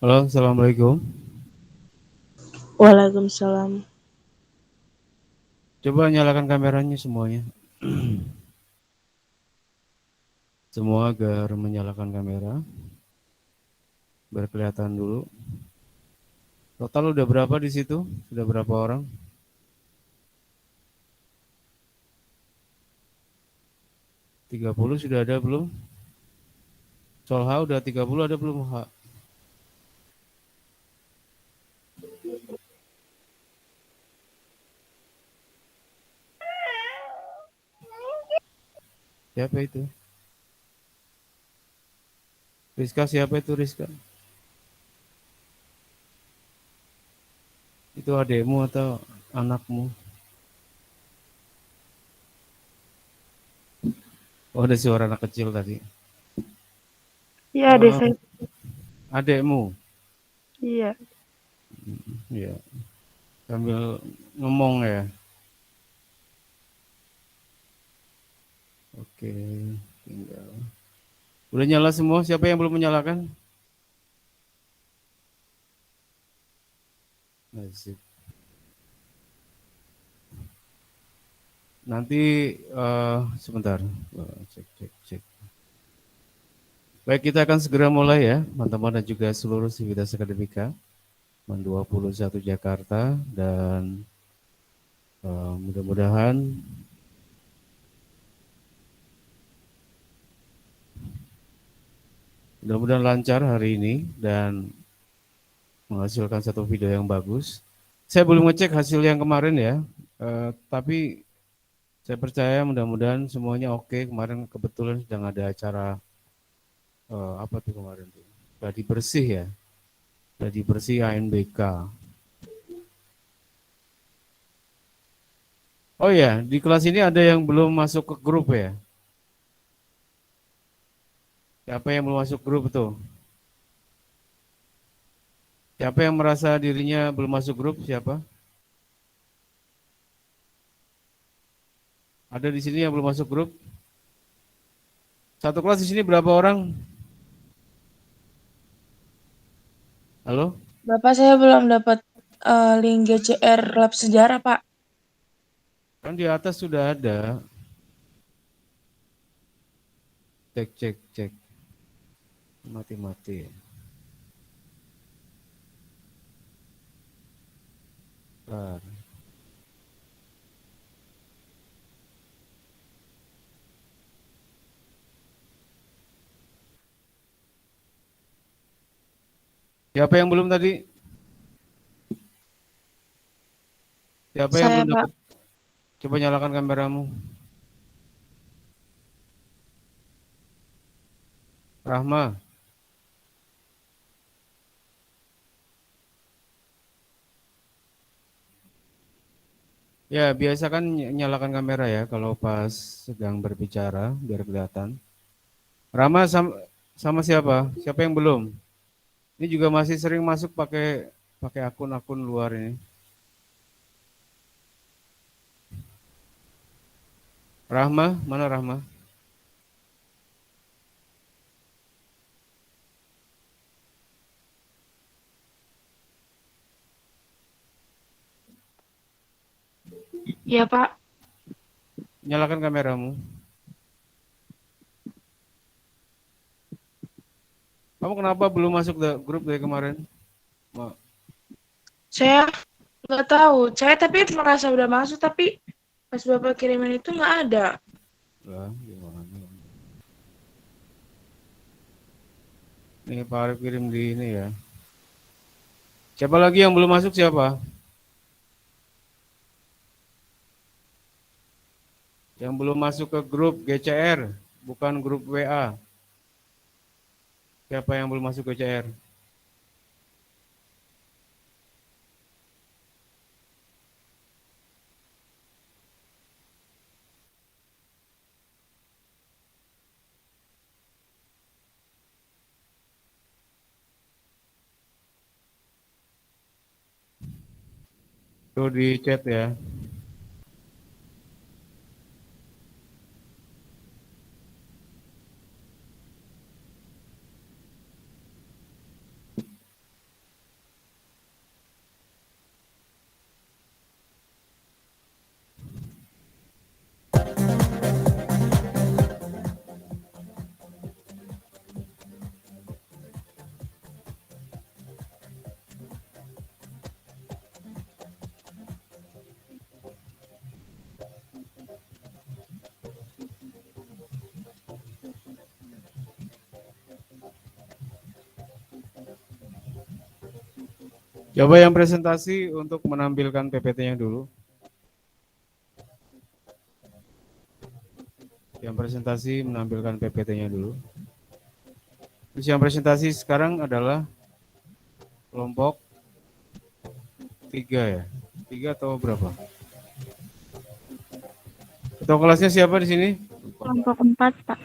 Halo, assalamualaikum. Waalaikumsalam. Coba nyalakan kameranya semuanya. Semua agar menyalakan kamera. Berkelihatan dulu. Total udah berapa di situ? Sudah berapa orang? 30 sudah ada belum? Solha udah 30 ada belum? Ha? Siapa itu? Rizka siapa itu Rizka? Itu adekmu atau anakmu? Oh, ada suara anak kecil tadi. Iya, deh Eh, saya. adekmu? Iya. Ya, sambil ngomong ya. Oke, tinggal. Udah nyala semua? Siapa yang belum menyalakan? Nasib. Nanti sebentar. Cek, cek, cek. Baik, kita akan segera mulai ya, teman-teman dan juga seluruh sivitas akademika MAN 21 Jakarta dan mudah-mudahan mudah-mudahan lancar hari ini dan menghasilkan satu video yang bagus. Saya belum ngecek hasil yang kemarin ya, tapi saya percaya mudah-mudahan semuanya oke. Kemarin kebetulan sedang ada acara apa tuh kemarin tuh? Gladi bersih ya, gladi bersih ANBK. Oh ya, di kelas ini ada yang belum masuk ke grup ya? Siapa yang belum masuk grup tuh? Siapa yang merasa dirinya belum masuk grup? Siapa? Ada di sini yang belum masuk grup? Satu kelas di sini berapa orang? Halo? Bapak saya belum dapat link GCR Lab Sejarah, Pak. Kan di atas sudah ada. Cek, cek, cek. Mati-mati. Bentar. Siapa yang belum tadi? Siapa yang Saya, belum Pak. dapat? Coba nyalakan kameramu. Rahma. Ya, biasa kan nyalakan kamera ya kalau pas sedang berbicara biar kelihatan. Rahma sama siapa? Siapa yang belum? Ini juga masih sering masuk pakai pakai akun-akun luar ini. Rahma, mana Rahma? Iya, Pak. Nyalakan kameramu. Kamu kenapa belum masuk grup dari kemarin? Saya nggak tahu. Saya tapi merasa udah masuk, tapi pas Bapak kirimin itu nggak ada. Lah, gimana? Nih Pak Arif kirim di ini ya. Siapa lagi yang belum masuk siapa? Yang belum masuk ke grup GCR, bukan grup WA. Siapa yang belum masuk GCR? Tuh di chat ya. Coba yang presentasi untuk menampilkan PPT-nya dulu. Yang presentasi menampilkan PPT-nya dulu. Terus yang presentasi sekarang adalah kelompok 3 ya? 3 atau berapa? Ketua kelasnya siapa di sini? Kelompok 4, Pak.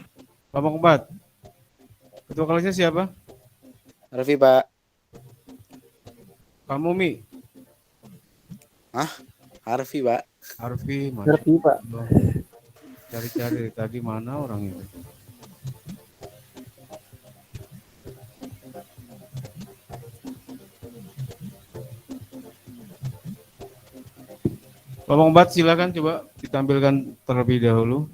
Kelompok 4. Ketua kelasnya siapa? Harfi, Pak. Kamu Mi? Hah? Harfi, Pak. Harfi, Harfi, Pak. Cari-cari tadi mana orang itu? Kelompok 4 silakan coba ditampilkan terlebih dahulu.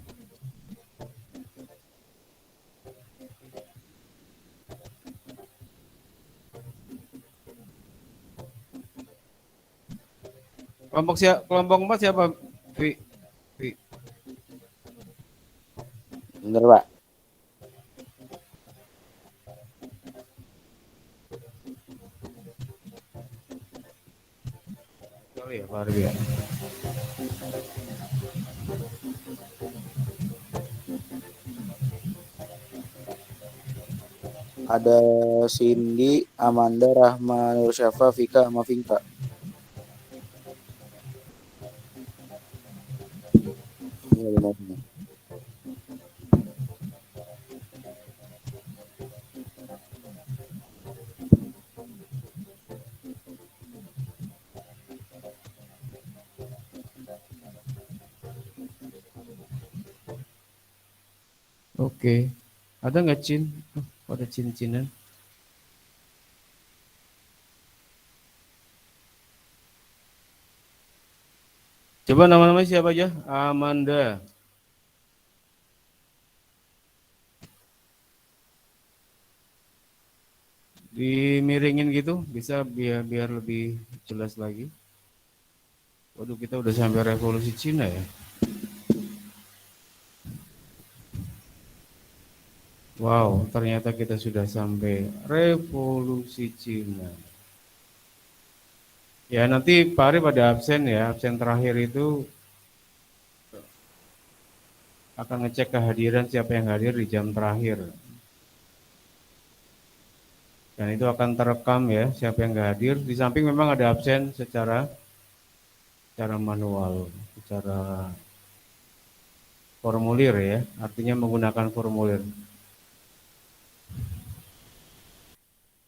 Kelompok 4 siapa? Vi. Bener, Pak. Sorry ya, Pak Arbi ya. Ada Cindy, Amanda, Rahma, Nur Syafa, Vika, sama Vinka. Iya, benar. Oke. Ada nggak Cin? Oh, ada Cin-cinan. Coba nama-nama siapa aja? Amanda. Dimiringin gitu, bisa biar lebih jelas lagi. Waduh, kita udah sampai revolusi Cina ya. Wow, ternyata kita sudah sampai revolusi Cina. Ya, nanti Pak Arif pada absen ya. Absen terakhir itu akan ngecek kehadiran siapa yang hadir di jam terakhir. Dan itu akan terekam ya, siapa yang nggak hadir. Di samping memang ada absen secara manual, secara formulir ya, artinya menggunakan formulir.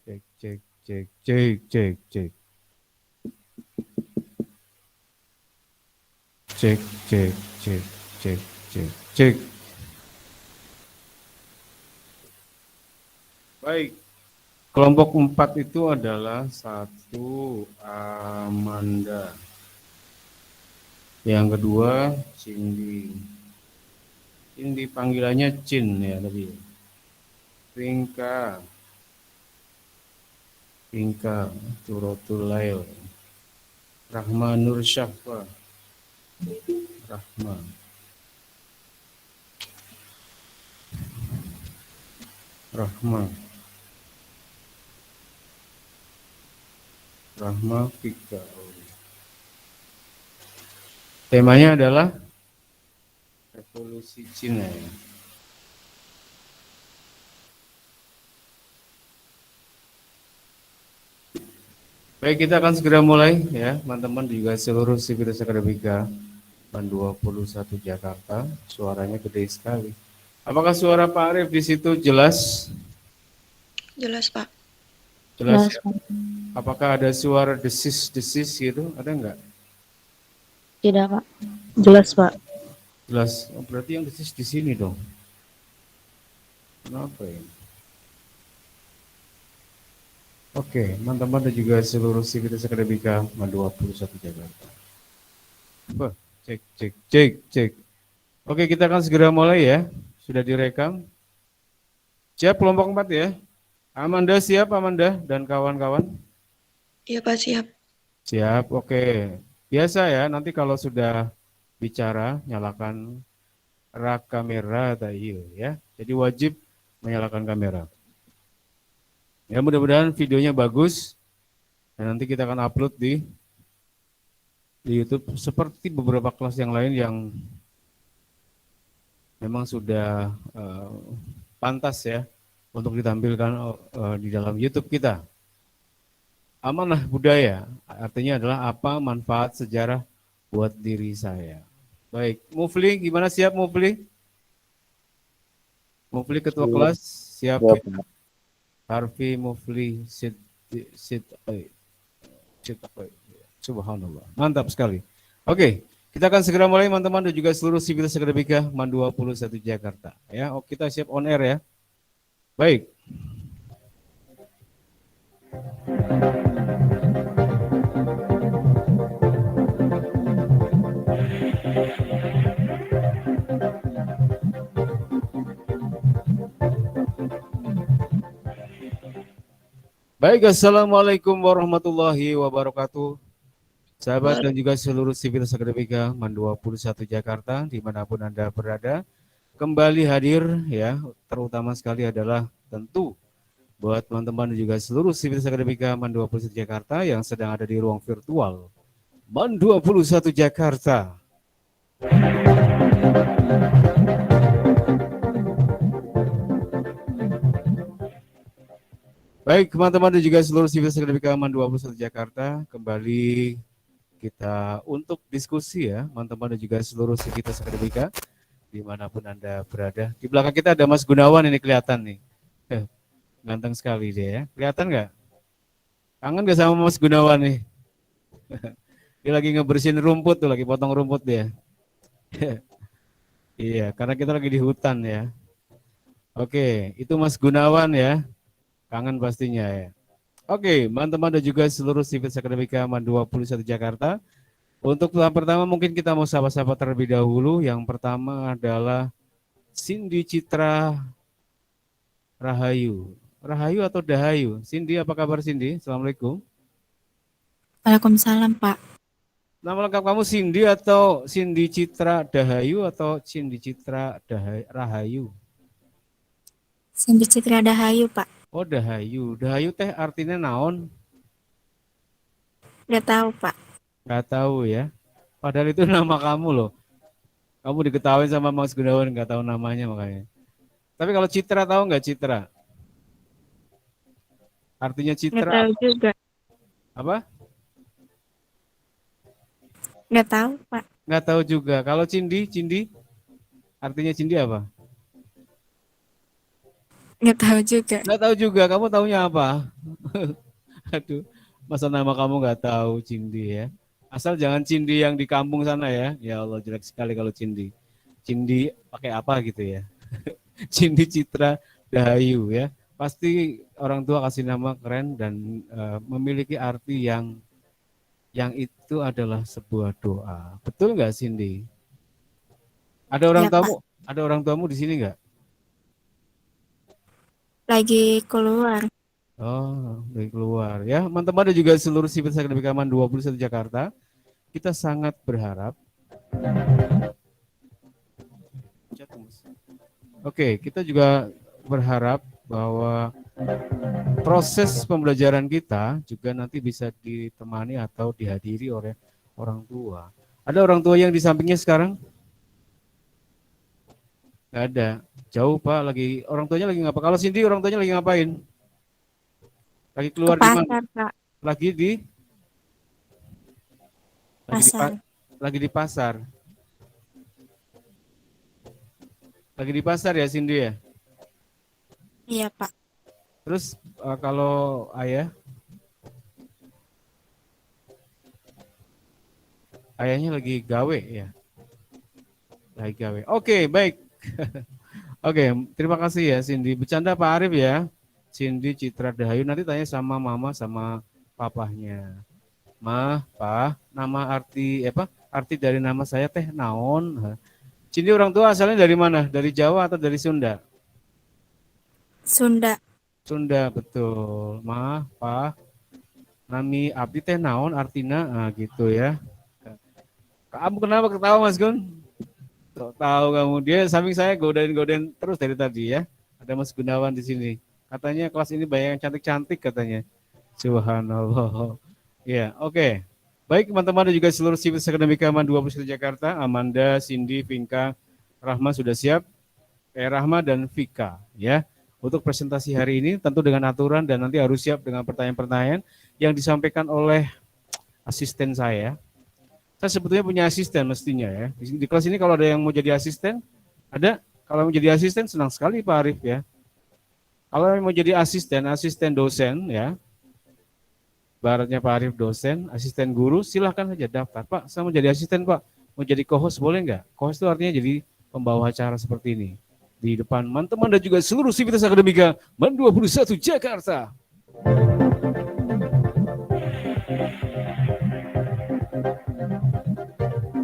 Cek, cek, cek, cek, cek, cek. Cek, cek, cek, cek, cek, cek. Baik, kelompok 4 itu adalah 1 Amanda. Yang kedua Cindy. Cindy panggilannya Cin ya tadi. Ringka. Ringka Turotul Lail. Rahma Nur Syafa. Rahma. Rahma. Rahma Fika. Temanya adalah revolusi Cina ya. Baik, kita akan segera mulai ya, teman-teman juga seluruh Sivitas Akademika Ban 21 Jakarta. Suaranya gede sekali. Apakah suara Pak Arif di situ jelas? Jelas, Pak. Jelas ya? Apakah ada suara desis-desis gitu? Ada enggak? Tidak, Pak. Jelas, Pak. Jelas. Oh, berarti yang desis di sini dong. Kenapa ya? Oke, teman-teman dan juga seluruh Sivitas Akademika Ban 21 Jakarta. Cek, cek, cek, cek. Oke, kita akan segera mulai ya. Sudah direkam. Siap kelompok 4 ya. Amanda siap, Amanda dan kawan-kawan? Iya, Pak, siap. Siap, oke. Biasa ya, nanti kalau sudah bicara, nyalakan rak kamera tadi ya. Jadi wajib menyalakan kamera. Ya, mudah-mudahan videonya bagus. Dan nanti kita akan upload di YouTube seperti beberapa kelas yang lain yang memang sudah pantas ya untuk ditampilkan di dalam YouTube kita. Amanah budaya artinya adalah apa manfaat sejarah buat diri saya. Baik, Mufli gimana, siap Mufli? Mufli ketua kelas siap ya? Harfi Mufli Subhanallah. Mantap sekali. Oke, kita akan segera mulai teman-teman dan juga seluruh sivitas akademika MAN 21 Jakarta. Ya, kita siap on air ya. Baik. Baik, assalamualaikum warahmatullahi wabarakatuh. Sahabat dan juga seluruh sivitas akademika MAN 21 Jakarta dimanapun Anda berada, kembali hadir ya, terutama sekali adalah tentu buat teman-teman dan juga seluruh sivitas akademika MAN 21 Jakarta yang sedang ada di ruang virtual MAN 21 Jakarta. Baik, teman-teman dan juga seluruh sivitas akademika MAN 21 Jakarta, kembali kita untuk diskusi ya, teman-teman dan juga seluruh sivitas akademika dimanapun Anda berada. Di belakang kita ada Mas Gunawan, ini kelihatan nih. Ganteng sekali dia ya. Kelihatan nggak? Kangen nggak sama Mas Gunawan nih? Dia lagi ngebersihin rumput tuh, lagi potong rumput dia. Iya, karena kita lagi di hutan ya. Oke, itu Mas Gunawan ya. Kangen pastinya ya. Oke, teman-teman dan juga seluruh sivitas akademika MAN 21 Jakarta. Untuk tahap pertama mungkin kita mau sapa-sapa terlebih dahulu. Yang pertama adalah Cindy Citra Rahayu. Rahayu atau Dahayu? Cindy, apa kabar Cindy? Assalamualaikum. Waalaikumsalam, Pak. Nama lengkap kamu Cindy atau Cindy Citra Dahayu atau Cindy Citra Rahayu? Cindy Citra Dahayu, Pak. Oh, Dahayu. Dahayu teh artinya naon? Nggak tahu, Pak. Nggak tahu ya. Padahal itu nama kamu loh. Kamu diketahui sama Mas Gunawan, nggak tahu namanya makanya. Tapi kalau Citra tahu nggak Citra? Artinya Citra. Nggak tahu juga. Apa? Nggak tahu, Pak. Nggak tahu juga. Kalau Cindy, artinya Cindy apa? Nggak tahu juga. Nggak tahu juga. Kamu taunya apa? Aduh, masa nama kamu nggak tahu Cindy ya? Asal jangan Cindy yang di kampung sana ya. Ya Allah, jelek sekali kalau Cindy. Cindy pakai apa gitu ya? Cindy Citra Dahayu ya. Pasti orang tua kasih nama keren dan memiliki arti yang itu adalah sebuah doa. Betul nggak Cindy? Ada orang Ya, tuamu? Ada orang tuamu di sini nggak? Lagi keluar. Oh, dari keluar ya. Teman-teman dan juga seluruh sivitas akademika MAN 21 Jakarta, kita sangat berharap. Oke, kita juga berharap bahwa proses pembelajaran kita juga nanti bisa ditemani atau dihadiri oleh orang tua. Ada orang tua yang di sampingnya sekarang? Nggak ada. Jauh Pak, lagi orang tuanya lagi ngapa? Kalau Cindy orang tuanya lagi ngapain? Lagi keluar di mana? Pak. Lagi di Pasar. Lagi di pasar. Lagi di pasar ya Cindy ya? Iya, Pak. Terus kalau ayah? Ayahnya lagi gawe ya? Lagi gawe. Oke, baik. Oke, terima kasih ya Cindy. Bercanda Pak Arif ya. Cindy Citra Dahayu nanti tanya sama mama sama papahnya. Ma, Pa, nama arti arti dari nama saya teh naon? Cindy orang tua asalnya dari mana? Dari Jawa atau dari Sunda? Sunda. Sunda, betul. Ma, Pa, nami abdi teh naon artina? Nah, gitu ya. Kamu kenapa ketawa Mas Gun? Tahu kamu, dia samping saya godain terus dari tadi ya. Ada Mas Gunawan di sini. Katanya kelas ini banyak yang cantik-cantik katanya. Subhanallah. Ya, oke. Baik teman-teman dan juga seluruh Sivitas Akademika Aman 21 Jakarta, Amanda, Cindy, Vinka, Rahma sudah siap? Rahma dan Vika ya. Untuk presentasi hari ini tentu dengan aturan dan nanti harus siap dengan pertanyaan-pertanyaan yang disampaikan oleh asisten saya. Saya sebetulnya punya asisten mestinya ya. Di kelas ini kalau ada yang mau jadi asisten, ada. Kalau mau jadi asisten senang sekali Pak Arif ya. Kalau yang mau jadi asisten dosen ya, baratnya Pak Arif dosen, asisten guru, silahkan saja daftar. Pak, saya mau jadi asisten Pak, mau jadi co-host boleh nggak? Co-host itu artinya jadi pembawa acara seperti ini. Di depan teman-teman dan juga seluruh Sivitas Akademika MAN 21 Jakarta.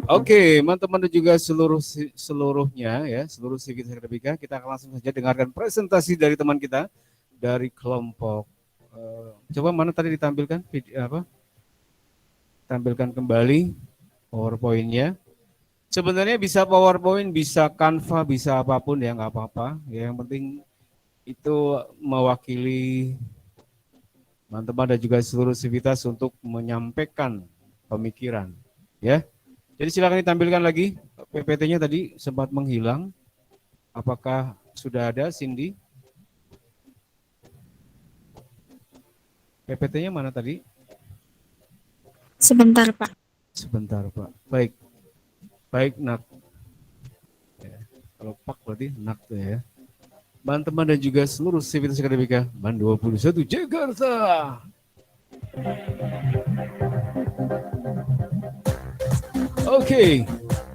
Oke, teman-teman dan juga seluruhnya ya, seluruh Sivitas Akademika, kita akan langsung saja dengarkan presentasi dari teman kita dari kelompok. Coba mana tadi ditampilkan video, tampilkan kembali PowerPoint-nya. Sebenarnya bisa PowerPoint, bisa Canva, bisa apapun ya, nggak apa-apa. Ya, yang penting itu mewakili teman-teman dan juga seluruh Sivitas untuk menyampaikan pemikiran. Ya, jadi silakan ditampilkan lagi. PPT-nya tadi sempat menghilang. Apakah sudah ada, Cindy? PPT-nya mana tadi? Sebentar, Pak. Sebentar, Pak. Baik. Baik, Nak. Ya, kalau Pak berarti Nak tuh ya. Teman-teman dan juga seluruh Sivitas Akademika MAN 21 Jakarta. Oke,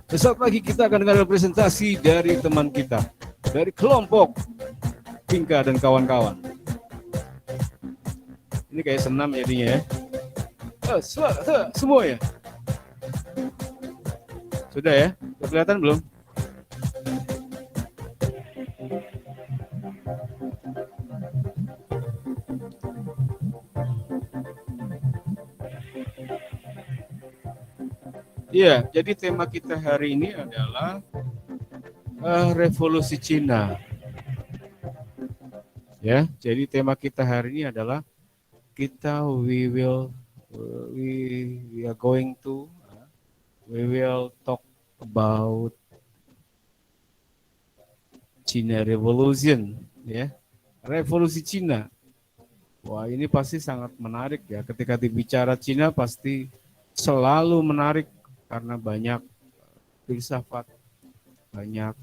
sesaat lagi kita akan dengar presentasi dari teman kita, dari kelompok Vinka dan kawan-kawan. Ini kayak senam jadinya ya. Semua ya. Sudah ya? Sudah kelihatan belum? Iya, jadi tema kita hari ini adalah revolusi Cina. Ya, jadi tema kita hari ini adalah we will talk about China Revolution, ya. Revolusi Cina. Wah, ini pasti sangat menarik ya. Ketika dibicara Cina pasti selalu menarik karena banyak filsafat, banyak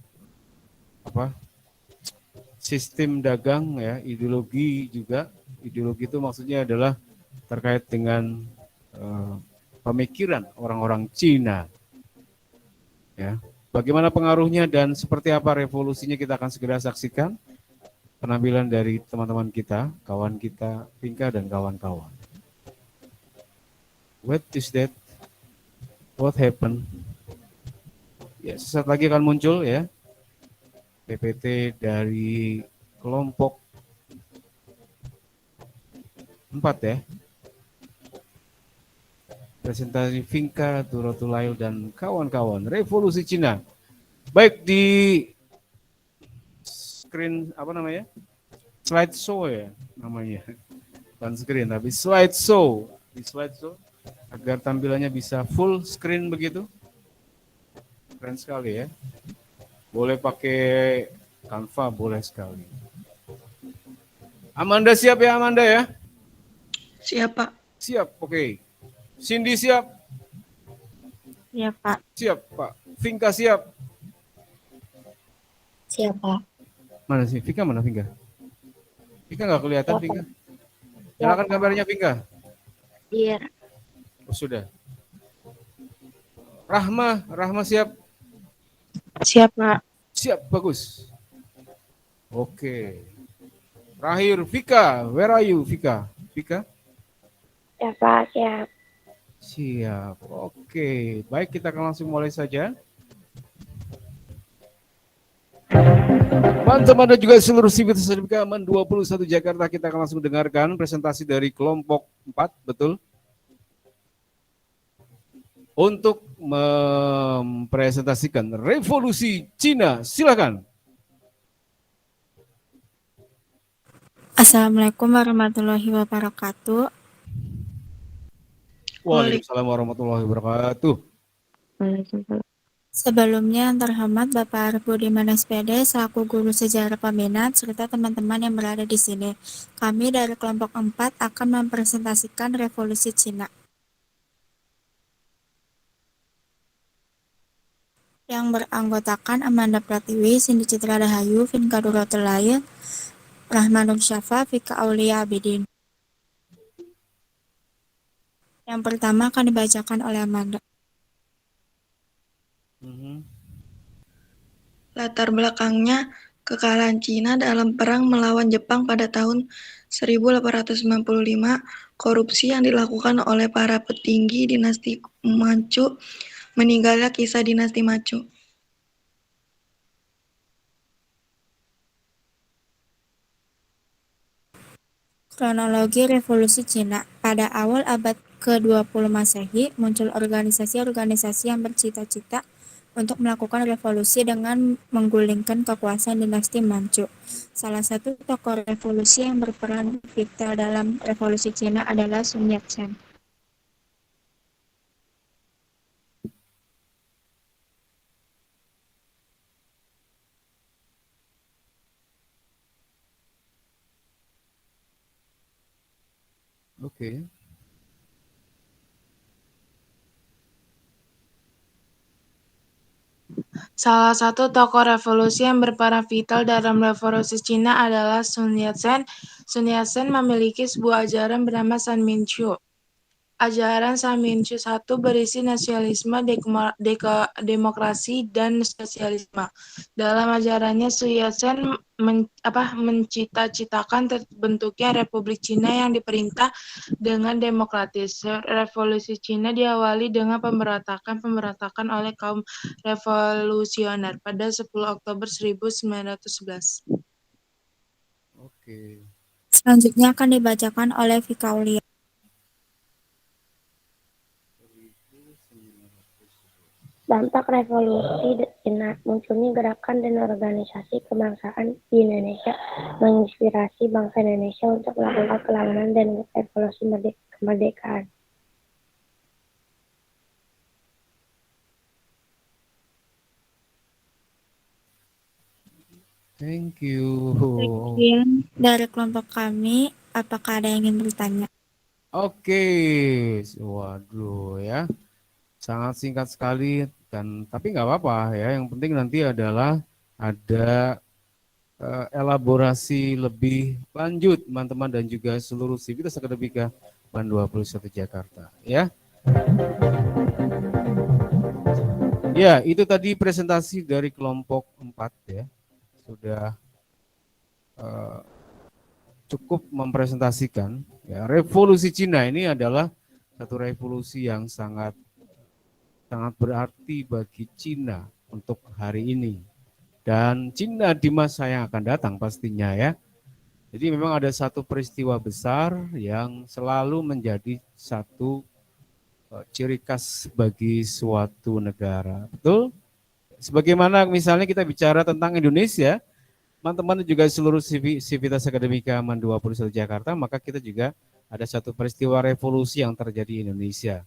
sistem dagang ya, ideologi juga. Ideologi itu maksudnya adalah terkait dengan pemikiran orang-orang Cina. Ya, bagaimana pengaruhnya dan seperti apa revolusinya kita akan segera saksikan penampilan dari teman-teman kita, kawan kita, Vinka dan kawan-kawan. What is that? What happened? Ya, sesaat lagi akan muncul ya PPT dari kelompok 4 ya. Presentasi Vinka, Turotulail dan kawan-kawan. Revolusi Cina. Baik di screen slideshow ya namanya. Bukan screen tapi slideshow. Di slideshow agar tampilannya bisa full screen begitu. Keren sekali ya. Boleh pakai Canva, boleh sekali. Amanda siap ya Amanda ya? Siap, Pak. Siap, oke. Cindy siap? Ya, Pak. Siap, Pak. Vinka siap? Siap, Pak. Mana sih? Vinka mana Vinka? Vinka nggak kelihatan, Vinka. Nyalakan kameranya Vinka. Iya. Oh, sudah. Rahma siap? Siap, Pak. Siap, bagus. Oke. Terakhir Vika, where are you Vika? Vika? Ya, Pak. Siap. Siap. Oke, baik kita akan langsung mulai saja. Teman-teman dan juga seluruh Sivitas Akademika MAN 21 Jakarta, kita akan langsung dengarkan presentasi dari kelompok 4, betul? Untuk mempresentasikan revolusi Cina, silakan. Assalamualaikum warahmatullahi wabarakatuh. Waalaikumsalam warahmatullahi wabarakatuh. Sebelumnya, yang terhormat Bapak Arif Budiman SPD selaku Guru Sejarah Peminat serta teman-teman yang berada di sini. Kami dari kelompok 4 akan mempresentasikan Revolusi Cina. Yang beranggotakan Amanda Pratiwi, Cindy Citra Rahayu, Vinka Duratulail, Rahman Nur Syafa, Vika Aulia Abidin. Yang pertama akan dibacakan oleh Amanda. Latar belakangnya, kekalahan Cina dalam perang melawan Jepang pada tahun 1895, korupsi yang dilakukan oleh para petinggi dinasti Manchu, meninggalnya kisah dinasti Manchu. Kronologi Revolusi Cina. Pada awal abad ke-20 Masehi, muncul organisasi-organisasi yang bercita-cita untuk melakukan revolusi dengan menggulingkan kekuasaan dinasti Manchu. Salah satu tokoh revolusi yang berperan vital dalam revolusi Cina adalah Sun Yat-sen. Oke. Salah satu tokoh revolusi yang berperan vital dalam revolusi Cina adalah Sun Yat-sen. Sun Yat-sen memiliki sebuah ajaran bernama Sanminchu. Ajaran Sanminchu I berisi nasionalisme, demokrasi, dan sosialisme. Dalam ajarannya, Sun Yat-sen mencita-citakan terbentuknya Republik Cina yang diperintah dengan demokratis. Revolusi Cina diawali dengan pemberontakan oleh kaum revolusioner pada 10 Oktober 1911. Oke. Selanjutnya akan dibacakan oleh Vika Aulia. Dampak revolusi Cina, munculnya gerakan dan organisasi kebangsaan di Indonesia menginspirasi bangsa Indonesia untuk melakukan perlawanan dan revolusi kemerdekaan. Thank you. Sekian dari kelompok kami. Apakah ada yang ingin bertanya? Oke. Waduh ya. Sangat singkat sekali tapi nggak apa-apa ya. Yang penting nanti adalah ada elaborasi lebih lanjut teman-teman dan juga seluruh sivitas akademika PAN 21 Jakarta ya. Ya, itu tadi presentasi dari kelompok 4 ya. Sudah cukup mempresentasikan ya, revolusi Cina ini adalah satu revolusi yang sangat berarti bagi Cina untuk hari ini dan Cina di masa yang akan datang pastinya ya. Jadi memang ada satu peristiwa besar yang selalu menjadi satu ciri khas bagi suatu negara. Betul? Sebagaimana misalnya kita bicara tentang Indonesia, teman-teman juga seluruh sivitas akademika MAN 21 Jakarta, maka kita juga ada satu peristiwa revolusi yang terjadi di Indonesia.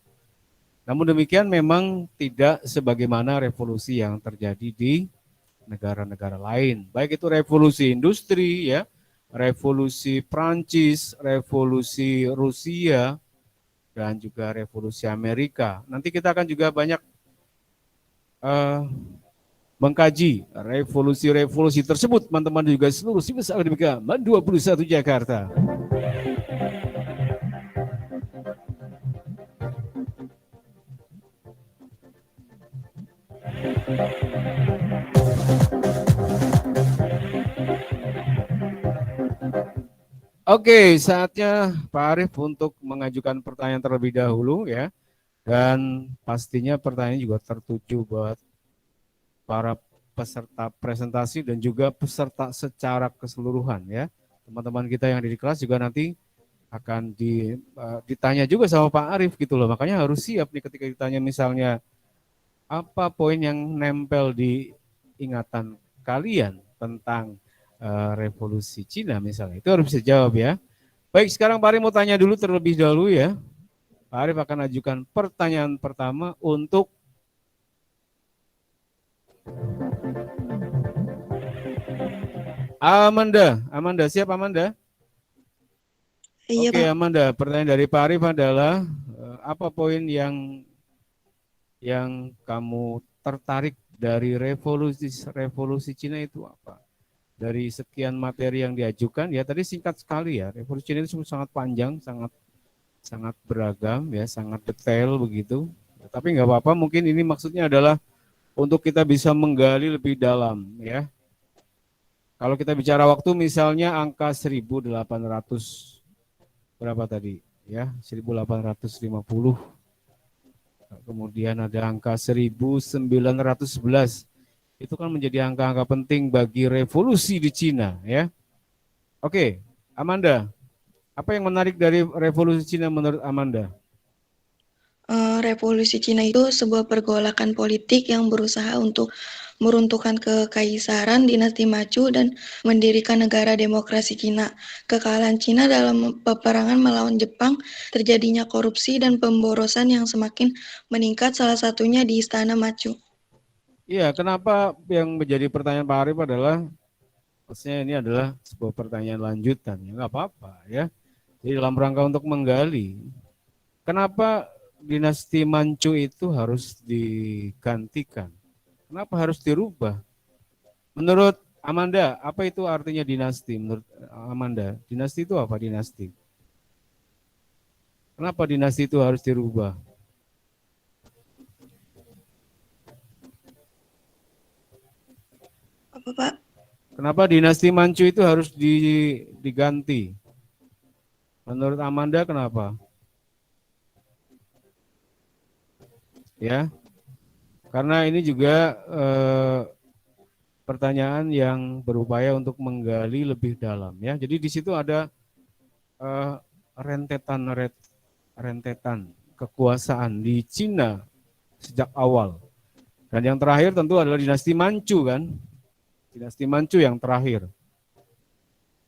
Namun demikian memang tidak sebagaimana revolusi yang terjadi di negara-negara lain. Baik itu revolusi industri ya, revolusi Prancis, revolusi Rusia, dan juga revolusi Amerika. Nanti kita akan juga banyak mengkaji revolusi-revolusi tersebut, teman-teman juga seluruh sivitas akademika MAN 21 Jakarta. Oke, saatnya Pak Arif untuk mengajukan pertanyaan terlebih dahulu ya. Dan pastinya pertanyaan juga tertuju buat para peserta presentasi dan juga peserta secara keseluruhan ya. Teman-teman kita yang ada di kelas juga nanti akan ditanya juga sama Pak Arif gitu loh. Makanya harus siap nih ketika ditanya misalnya apa poin yang nempel di ingatan kalian tentang revolusi Cina misalnya. Itu harus bisa jawab ya. Baik, sekarang Pak Arif mau tanya dulu terlebih dahulu ya. Pak Arief akan ajukan pertanyaan pertama untuk Amanda. Amanda, siap Amanda? Iya, Oke, Pak. Amanda, pertanyaan dari Pak Arief adalah apa poin yang kamu tertarik dari revolusi Cina itu apa? Dari sekian materi yang diajukan, ya tadi singkat sekali ya. Revolusi Cina itu sangat panjang, sangat sangat beragam ya, sangat detail begitu. Tapi nggak apa-apa, mungkin ini maksudnya adalah untuk kita bisa menggali lebih dalam ya. Kalau kita bicara waktu misalnya angka 1800 berapa tadi ya, 1850. Kemudian ada angka 1911. Itu kan menjadi angka-angka penting bagi revolusi di Cina ya. Oke, Amanda, apa yang menarik dari revolusi Cina menurut Amanda? Revolusi Cina itu sebuah pergolakan politik yang berusaha untuk meruntuhkan kekaisaran dinasti Manchu dan mendirikan negara demokrasi Cina. Kekalahan Cina dalam peperangan melawan Jepang, terjadinya korupsi dan pemborosan yang semakin meningkat, salah satunya di Istana Manchu. Iya, kenapa yang menjadi pertanyaan Pak Arief adalah, maksudnya ini adalah sebuah pertanyaan lanjutan, ya nggak apa-apa ya. Jadi dalam rangka untuk menggali, kenapa dinasti Manchu itu harus digantikan? Kenapa harus dirubah? Menurut Amanda, apa itu artinya dinasti? Menurut Amanda, dinasti itu apa dinasti? Kenapa dinasti itu harus dirubah? Apa, Pak? Kenapa dinasti Manchu itu harus diganti? Menurut Amanda kenapa? Ya, karena ini juga pertanyaan yang berupaya untuk menggali lebih dalam ya. Jadi di situ ada rentetan kekuasaan di Cina sejak awal. Dan yang terakhir tentu adalah dinasti Manchu kan. Dinasti Manchu yang terakhir.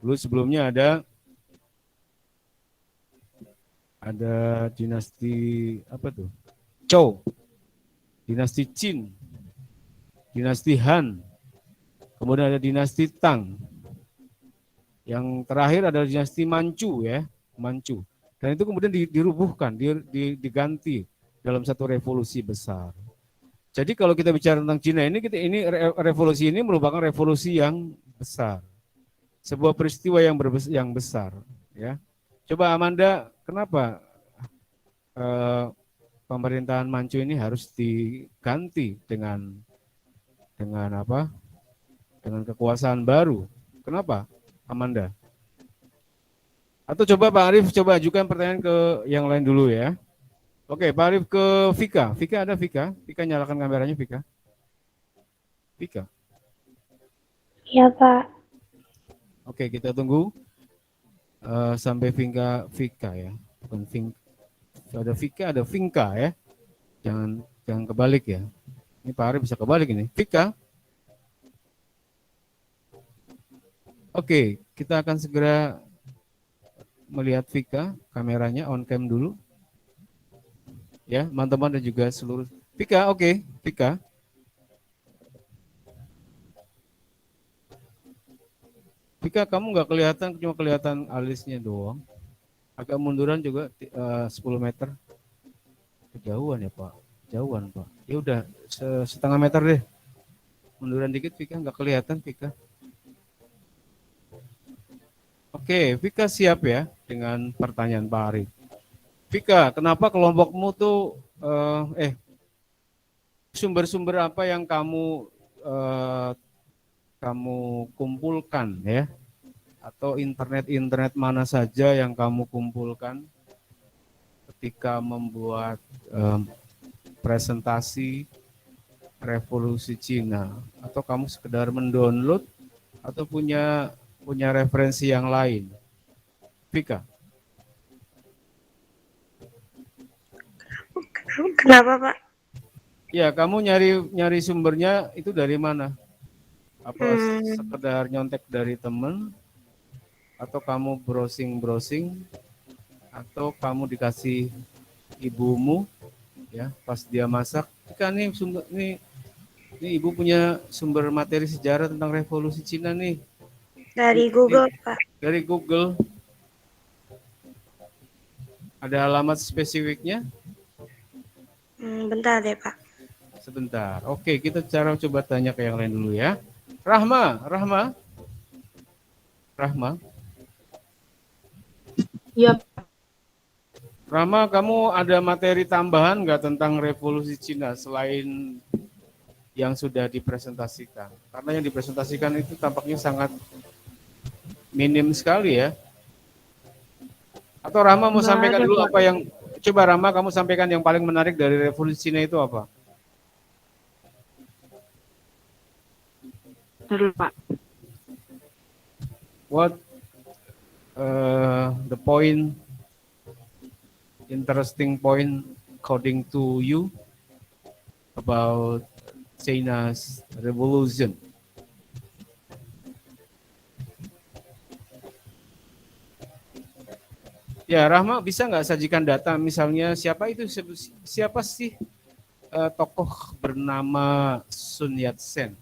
Dulu sebelumnya ada dinasti apa tuh? Zhou, dinasti Qin, dinasti Han, kemudian ada dinasti Tang. Yang terakhir adalah dinasti Manchu ya, Manchu. Dan itu kemudian dirubuhkan, diganti dalam satu revolusi besar. Jadi kalau kita bicara tentang Cina ini, revolusi ini merupakan revolusi yang besar, sebuah peristiwa yang besar. Ya, coba Amanda, kenapa pemerintahan Manchu ini harus diganti dengan apa? Dengan kekuasaan baru. Kenapa, Amanda? Atau coba Pak Arief coba ajukan pertanyaan ke yang lain dulu ya. Oke, Pak Arief ke Vika. Vika ada Vika? Vika nyalakan kameranya Vika. Vika. Iya, Pak. Oke, kita tunggu sampai Vika ya. Bukan Vika. Ada Vika, ada Vinka ya. Jangan kebalik ya. Ini Pak Arief bisa kebalik ini. Vika. Oke, kita akan segera melihat Vika, kameranya on cam dulu. Ya, teman-teman dan juga seluruh. Vika, oke, Vika. Vika, kamu nggak kelihatan, cuma kelihatan alisnya doang. Agak munduran juga 10 meter. Kejauhan ya Pak, jauhan Pak. Ya udah setengah meter deh. Munduran dikit Vika, nggak kelihatan Vika. Oke, Vika siap ya dengan pertanyaan Pak Arief. Vika, kenapa kelompokmu tuh sumber-sumber apa yang kamu kumpulkan ya? Atau internet mana saja yang kamu kumpulkan ketika membuat presentasi revolusi Cina? Atau kamu sekedar mendownload atau punya referensi yang lain? Vika. Kenapa, Pak? Ya, kamu nyari sumbernya itu dari mana? Apa sekedar nyontek dari teman? Atau kamu browsing? Atau kamu dikasih ibumu ya pas dia masak. Kan nih ibu punya sumber materi sejarah tentang revolusi Cina nih. Dari Google, Pak. Dari Google. Ada alamat spesifiknya? Bentar deh, Pak. Sebentar. Oke, kita coba tanya ke yang lain dulu ya. Rahma. Iya, Rahma, kamu ada materi tambahan nggak tentang revolusi Cina selain yang sudah dipresentasikan? Karena yang dipresentasikan itu tampaknya sangat minim sekali ya. Atau Rahma mau nggak sampaikan ada, dulu Pak. apa yang, coba Rahma kamu sampaikan yang paling menarik dari revolusi Cina itu apa? Dulu, Pak. What the point, interesting point according to you about China's revolution? Ya, Rahma bisa nggak sajikan data misalnya siapa sih tokoh bernama Sun Yat-sen?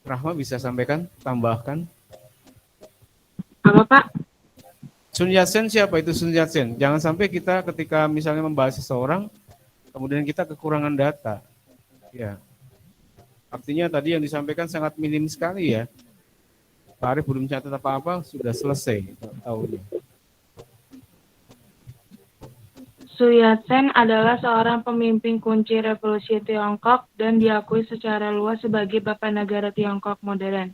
Rahma bisa sampaikan, tambahkan. Apa, Pak? Sun Yat-sen siapa itu Sun Yat-sen? Jangan sampai kita ketika misalnya membahas seseorang, kemudian kita kekurangan data. Ya, artinya tadi yang disampaikan sangat minim sekali ya. Pak Arief belum catat apa-apa, sudah selesai tahunnya. Sun Yat-sen adalah seorang pemimpin kunci revolusi Tiongkok dan diakui secara luas sebagai bapak negara Tiongkok modern,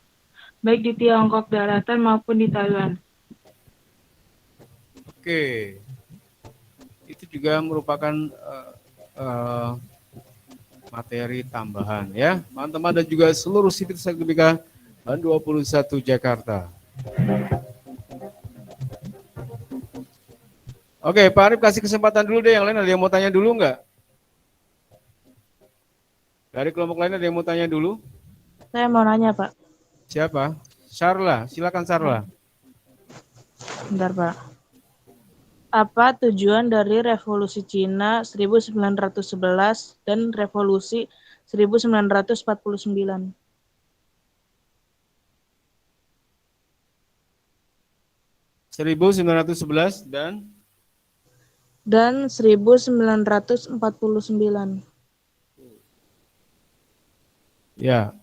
baik di Tiongkok daratan maupun di Taiwan. Oke, itu juga merupakan materi tambahan ya, teman-teman dan juga seluruh sivitas akademika BAN 21 Jakarta. Oke, Pak Arief kasih kesempatan dulu deh, yang lain ada yang mau tanya dulu nggak? Dari kelompok lain ada yang mau tanya dulu? Saya mau nanya, Pak. Siapa? Sarla, silakan Sarla. Bentar, Pak. Apa tujuan dari revolusi Cina 1911 dan revolusi 1949? 1911 Dan 1949. Ya.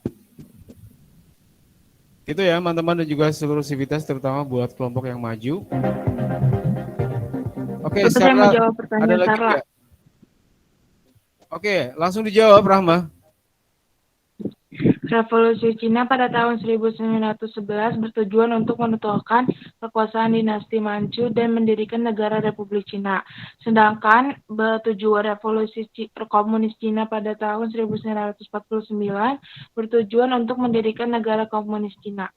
Itu ya teman-teman dan juga seluruh sivitas terutama buat kelompok yang maju. Oke, Saya mau Sarla, jawab ada pertanyaan lagi Sarla. nggak? Oke, langsung dijawab Rahma. Revolusi Cina pada tahun 1911 bertujuan untuk menentukan kekuasaan dinasti Manchu dan mendirikan negara Republik Cina. Sedangkan tujuan revolusi komunis Cina pada tahun 1949 bertujuan untuk mendirikan negara komunis Cina.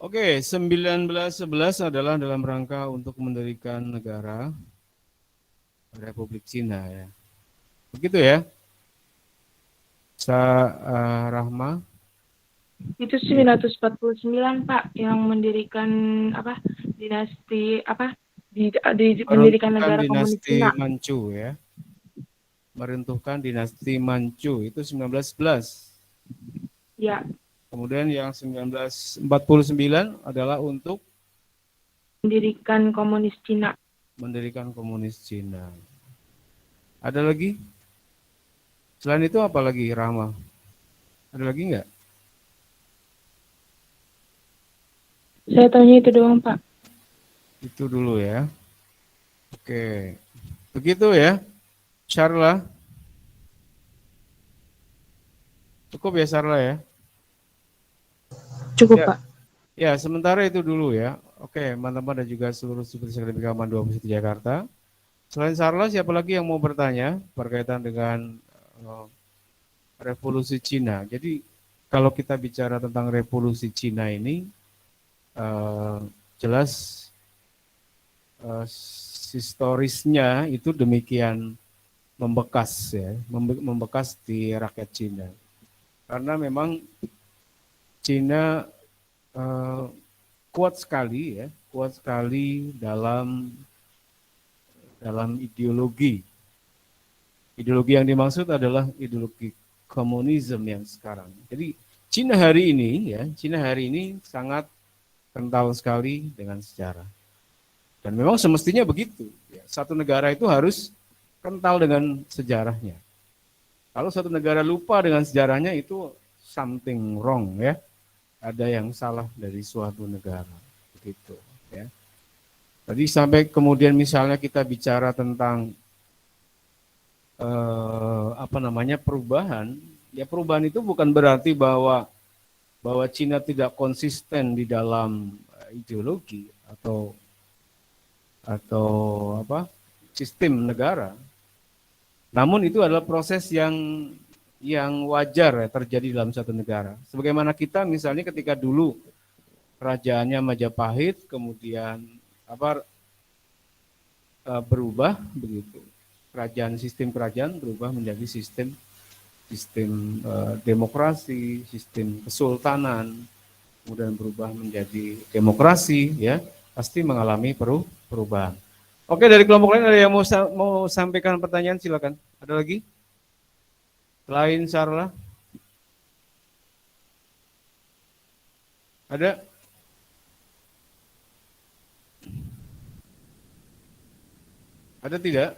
Oke, 1911 adalah dalam rangka untuk mendirikan negara Republik Cina ya. Begitu ya? Rahma. Itu 1949, Pak, yang mendirikan dinasti mendirikan negara komunis Cina. Manchu ya. Meruntuhkan dinasti Manchu itu 1911. Ya. Kemudian yang 1949 adalah untuk mendirikan komunis Cina. Mendirikan komunis Cina. Ada lagi? Selain itu apa lagi, Rahma? Ada lagi nggak? Saya tanya itu doang, Pak. Itu dulu ya. Oke. Begitu ya. Sarla. Cukup ya Sarla ya? Cukup, ya, Pak. Ya, sementara itu dulu ya. Oke, teman-teman dan juga seluruh sivitas akademika BAN 21 Jakarta. Selain Sarla, siapa lagi yang mau bertanya berkaitan dengan revolusi Cina? Jadi, kalau kita bicara tentang revolusi Cina ini, jelas historisnya itu demikian membekas ya, membekas di rakyat Cina. Karena memang Cina kuat sekali ya, kuat sekali dalam ideologi. Ideologi yang dimaksud adalah ideologi komunisme yang sekarang. Jadi Cina hari ini sangat kental sekali dengan sejarah. Dan memang semestinya begitu. Ya. Satu negara itu harus kental dengan sejarahnya. Kalau satu negara lupa dengan sejarahnya itu something wrong ya. Ada yang salah dari suatu negara. Begitu ya. Tadi sampai kemudian misalnya kita bicara tentang perubahan. Ya perubahan itu bukan berarti bahwa Cina tidak konsisten di dalam ideologi atau sistem negara. Namun itu adalah proses yang wajar ya, terjadi dalam satu negara. Sebagaimana kita misalnya ketika dulu kerajaannya Majapahit kemudian berubah begitu. Sistem kerajaan berubah menjadi sistem demokrasi, sistem kesultanan, kemudian berubah menjadi demokrasi ya. Pasti mengalami perubahan. Oke, dari kelompok lain ada yang mau sampaikan pertanyaan, silakan. Ada lagi? Selain Sarla? Ada? Ada tidak?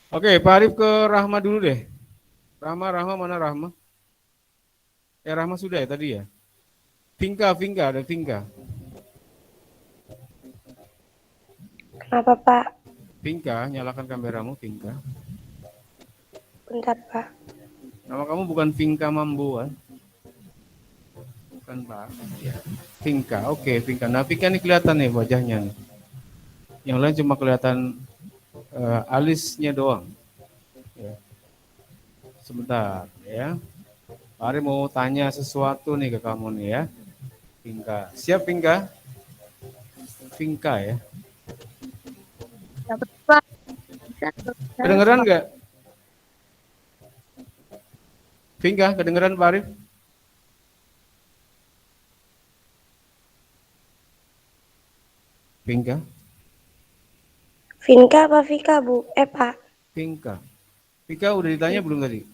Oke, Pak Arif ke Rahma dulu deh. Rahma mana Rahma? Rahma sudah ya tadi ya? Vinka, ada Vinka. Kenapa, Pak? Vinka, nyalakan kameramu, Vinka. Bentar, Pak. Nama kamu bukan Vinka Mambo, kan? Bukan, Pak. Ya. Vinka, oke, Vinka. Nah, Vinka ini kelihatan nih wajahnya nih. Yang lain cuma kelihatan alisnya doang. Ya. Sebentar, ya. Pak Ari mau tanya sesuatu nih ke kamu nih ya. Vinka. Siap, Vinka? Vinka ya. Kedengeran nggak? Vinka, kedengeran Pak Arif? Vinka? Vinka apa Vika, Bu? Pak. Vinka. Vika udah ditanya belum tadi?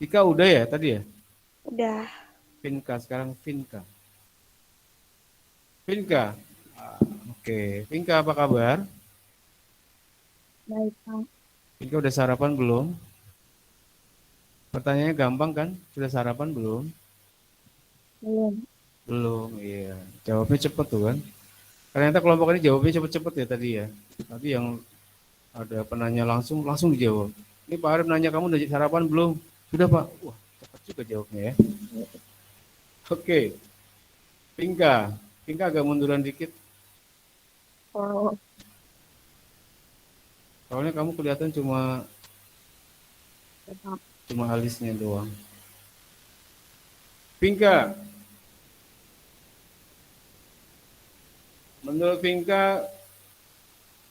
Vika udah ya tadi ya? Udah. Vinka, sekarang Vinka. Vinka. Oke. Vinka apa kabar? Baik, Pak. Vinka udah sarapan belum? Pertanyaannya gampang kan? Sudah sarapan belum? Belum. Belum, iya. Jawabnya cepet tuh kan? Ternyata kelompok ini jawabnya cepet-cepet ya tadi ya. Tadi yang ada penanya langsung dijawab. Ini Pak Arif nanya kamu udah sarapan belum? Sudah Pak. Wah, cepat juga jawabnya ya. Oke. Vinka agak munduran dikit. Oh. Soalnya kamu kelihatan cuma alisnya doang. Vinka. Menurut Vinka,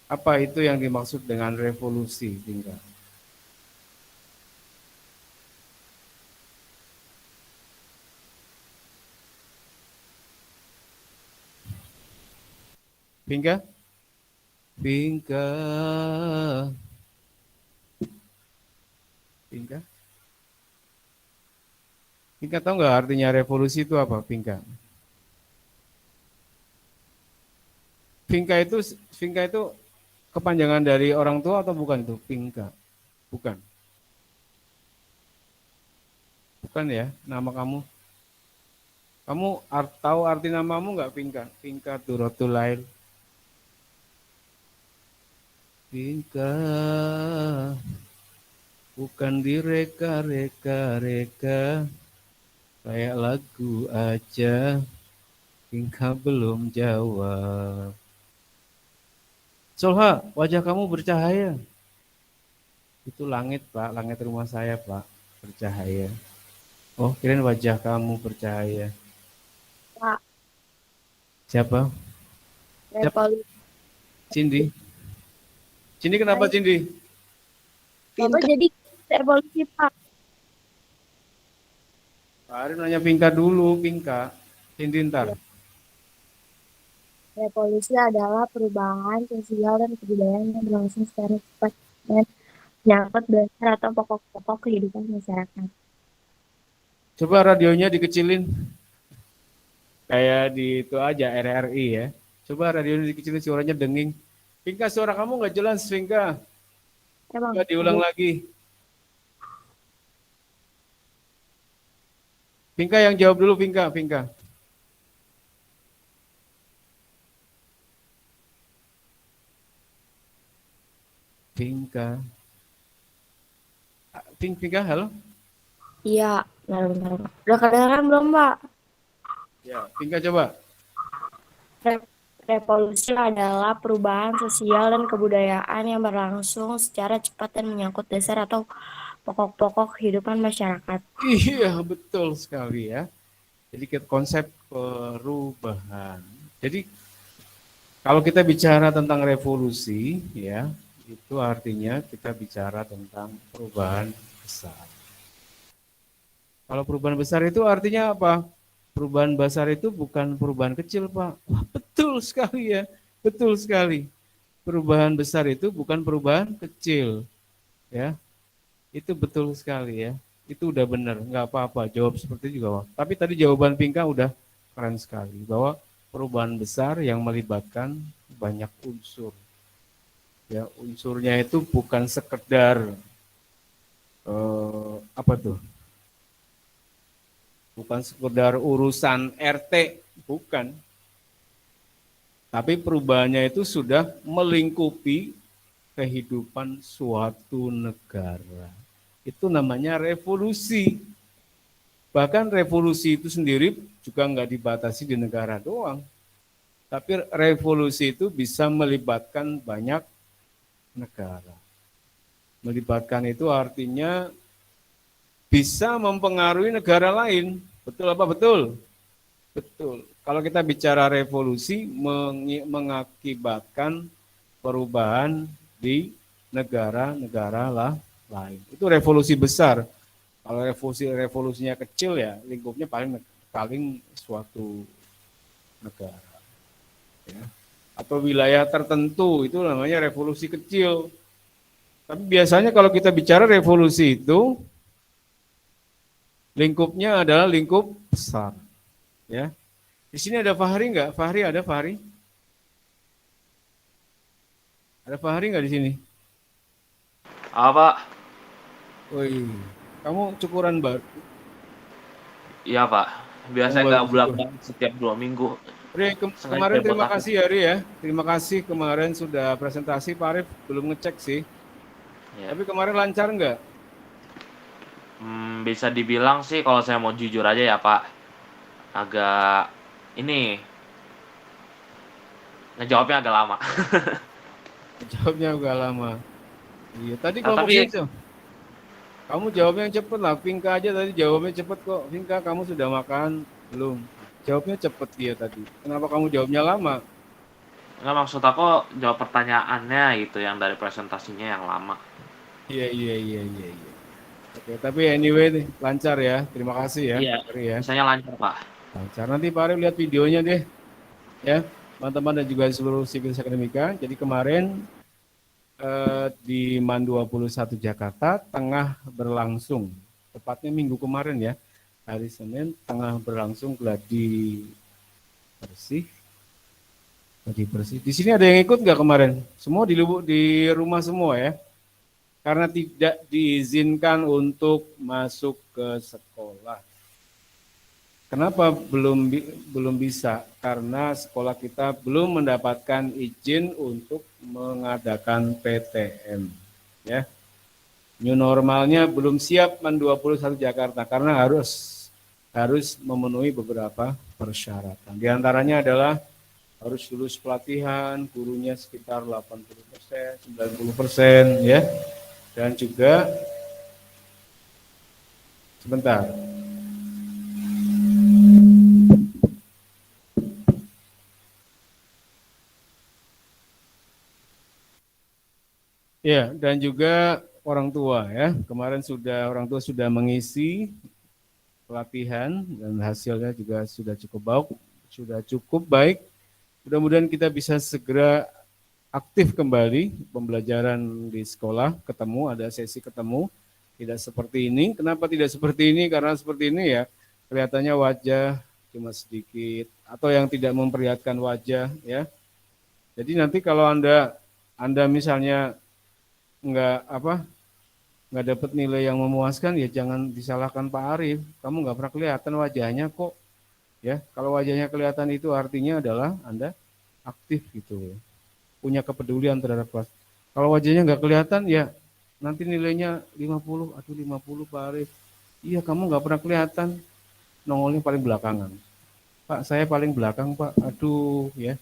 apa itu yang dimaksud dengan revolusi, Vinka? Vinka? Vinka? Vinka? Vinka tahu nggak artinya revolusi itu apa, Vinka? Vinka itu kepanjangan dari orang tua atau bukan itu? Vinka. Bukan. Bukan ya, nama kamu. Kamu tahu arti namamu nggak, Vinka? Vinka Turotul Lail. Vinka, bukan direka-reka-reka, kayak lagu aja. Vinka belum jawab. Solha, wajah kamu bercahaya. Itu langit, Pak. Langit rumah saya, Pak. Bercahaya. Oh, kirain wajah kamu bercahaya. Pak. Siapa? Revolusi. Cindy. Cindy kenapa, Cindy? Bapak jadi revolusi, Pak. Pak Arif nanya Pinka dulu, Pinka. Tintintar. Revolusi adalah perubahan sosial dan kebudayaan yang berlangsung secara cepat dan menyangkut dasar atau pokok-pokok kehidupan masyarakat. Coba radionya dikecilin. Kayak di itu aja, RRI ya. Coba radionya dikecilin, suaranya denging. Pinka, suara kamu nggak jelas, Pinka. Emang Coba diulang lagi. Pinka yang jawab dulu, Pinka, Pinka. Pinka. Pinka, halo? iya, bentar. Udah kedengeran belum, Pak? Ya, Pinka coba. Revolusi adalah perubahan sosial dan kebudayaan yang berlangsung secara cepat dan menyangkut dasar atau pokok-pokok kehidupan masyarakat. Iya, betul sekali ya. Jadi konsep perubahan. Jadi kalau kita bicara tentang revolusi, ya, itu artinya kita bicara tentang perubahan besar. Kalau perubahan besar itu artinya apa? Perubahan besar itu bukan perubahan kecil, Pak. Wah, betul sekali ya, betul sekali. Perubahan besar itu bukan perubahan kecil, ya. Itu betul sekali ya. Itu udah benar, nggak apa-apa. Jawab seperti itu juga. Tapi tadi jawaban Pinka udah keren sekali, bahwa perubahan besar yang melibatkan banyak unsur. Ya, unsurnya itu bukan sekedar apa tuh? Bukan sekedar urusan RT, bukan. Tapi perubahannya itu sudah melingkupi kehidupan suatu negara. Itu namanya revolusi. Bahkan revolusi itu sendiri juga nggak dibatasi di negara doang. Tapi revolusi itu bisa melibatkan banyak negara. Melibatkan itu artinya bisa mempengaruhi negara lain. Betul apa betul? Betul. Kalau kita bicara revolusi mengakibatkan perubahan di negara-negara lain. Itu revolusi besar. Kalau revolusinya kecil ya lingkupnya paling suatu negara. Ya. Atau wilayah tertentu itu namanya revolusi kecil. Tapi biasanya kalau kita bicara revolusi itu lingkupnya adalah lingkup besar. Ya. Di sini ada Fahri nggak? Fahri ada Fahri? Ada Fahri nggak di sini? Pak. Woi, kamu cukuran baru. Iya, Pak. Kamu Biasanya baru nggak cukur. bolak-balik setiap 2 minggu. Ri, Sengaja kemarin buat terima aku. kasih ya Ri ya. Terima kasih kemarin sudah presentasi. Pak Arif belum ngecek sih. Ya. Tapi kemarin lancar nggak? Bisa dibilang sih kalau saya mau jujur aja ya, Pak. Agak ini ngejawabnya agak lama. Jawabnya agak lama. Iya, tadi Nah, kelompok tapi sih. Kamu jawabnya yang cepet lah. Pinka aja tadi jawabnya cepet kok. Pinka, kamu sudah makan? Belum. Jawabnya cepet dia tadi. Kenapa kamu jawabnya lama? nggak, maksud aku jawab pertanyaannya gitu yang dari presentasinya yang lama. Iya. Oke, tapi anyway nih, lancar ya. Terima kasih ya, Iya, Ri ya. misalnya lancar, Pak. Lancar. Nanti Pak Arif lihat videonya deh. Ya, teman-teman dan juga seluruh sivilis akademika. Jadi kemarin di MAN 21 Jakarta tengah berlangsung, tepatnya minggu kemarin ya, hari Senin tengah berlangsung gladi bersih. Gladi bersih. Di sini ada yang ikut nggak kemarin? Semua di rumah semua ya? Karena tidak diizinkan untuk masuk ke sekolah. Kenapa belum bisa? Karena sekolah kita belum mendapatkan izin untuk mengadakan PTM. Ya. New normalnya belum siap MAN 21 Jakarta karena harus memenuhi beberapa persyaratan. Di antaranya adalah harus lulus pelatihan, gurunya sekitar 80%, 90% ya. Dan juga sebentar. Ya, dan juga orang tua ya. Kemarin orang tua sudah mengisi pelatihan dan hasilnya juga sudah cukup baik. Mudah-mudahan kita bisa segera aktif kembali pembelajaran di sekolah, ketemu, ada sesi ketemu, tidak seperti ini. Kenapa tidak seperti ini? Karena seperti ini ya, kelihatannya wajah cuma sedikit, atau yang tidak memperlihatkan wajah ya. Jadi nanti kalau Anda misalnya nggak dapat nilai yang memuaskan, ya jangan disalahkan Pak Arif. Kamu nggak pernah kelihatan wajahnya kok. Ya, kalau wajahnya kelihatan itu artinya adalah Anda aktif gitu ya. Punya kepedulian terhadap kelas. Kalau wajahnya nggak kelihatan, ya nanti nilainya 50, aduh 50 Pak Arif. Iya, kamu nggak pernah kelihatan, nongolnya paling belakangan. Pak, saya paling belakang Pak, aduh ya.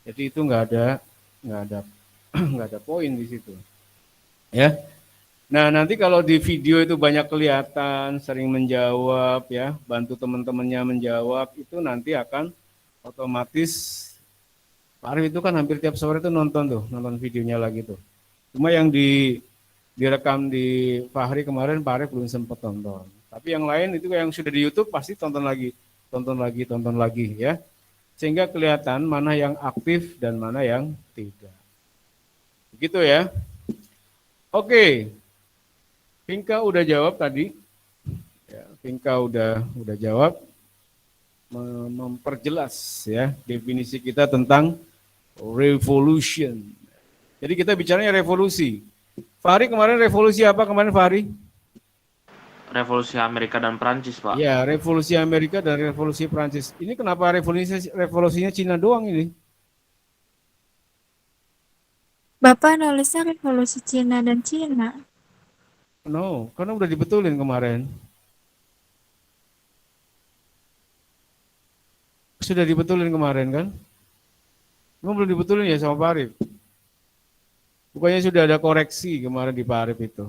Jadi itu nggak ada nggak ada poin di situ. Ya. Nah, nanti kalau di video itu banyak kelihatan, sering menjawab ya, bantu teman-temannya menjawab, itu nanti akan otomatis Pak Arif itu kan hampir tiap sore itu nonton videonya lagi tuh. Cuma yang direkam di Fahri kemarin Pak Arif belum sempat tonton. Tapi yang lain itu yang sudah di YouTube pasti tonton lagi ya. Sehingga kelihatan mana yang aktif dan mana yang tidak. Begitu ya. Oke. Pinka udah jawab tadi. Ya, Pinka udah jawab, memperjelas ya definisi kita tentang revolution. Jadi kita bicaranya revolusi. Fahri kemarin revolusi apa kemarin Fahri? Revolusi Amerika dan Prancis, Pak. Ya, revolusi Amerika dan revolusi Prancis. Ini kenapa revolusinya Cina doang ini? Bapak nulisnya revolusi Cina dan Cina. No, karena udah dibetulin kemarin. Sudah dibetulin kemarin kan? Cuma belum dibetulin ya sama Pak Arif. Bukannya sudah ada koreksi kemarin di Pak Arif itu.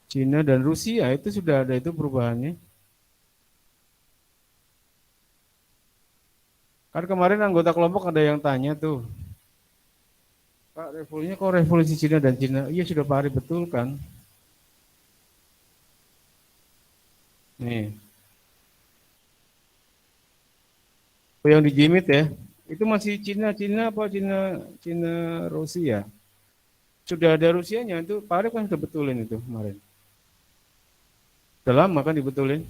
Cina dan Rusia itu sudah ada itu perubahannya. Kan kemarin anggota kelompok ada yang tanya tuh, Pak, revolusinya kok revolusi Cina dan Cina? Iya sudah Pak Arif betul kan? Nih. Yang di Jimit ya, itu masih Cina apa Cina Rusia? Sudah ada Rusianya itu Pak Arif kan sudah betulin itu kemarin. Sudah lama kan dibetulin.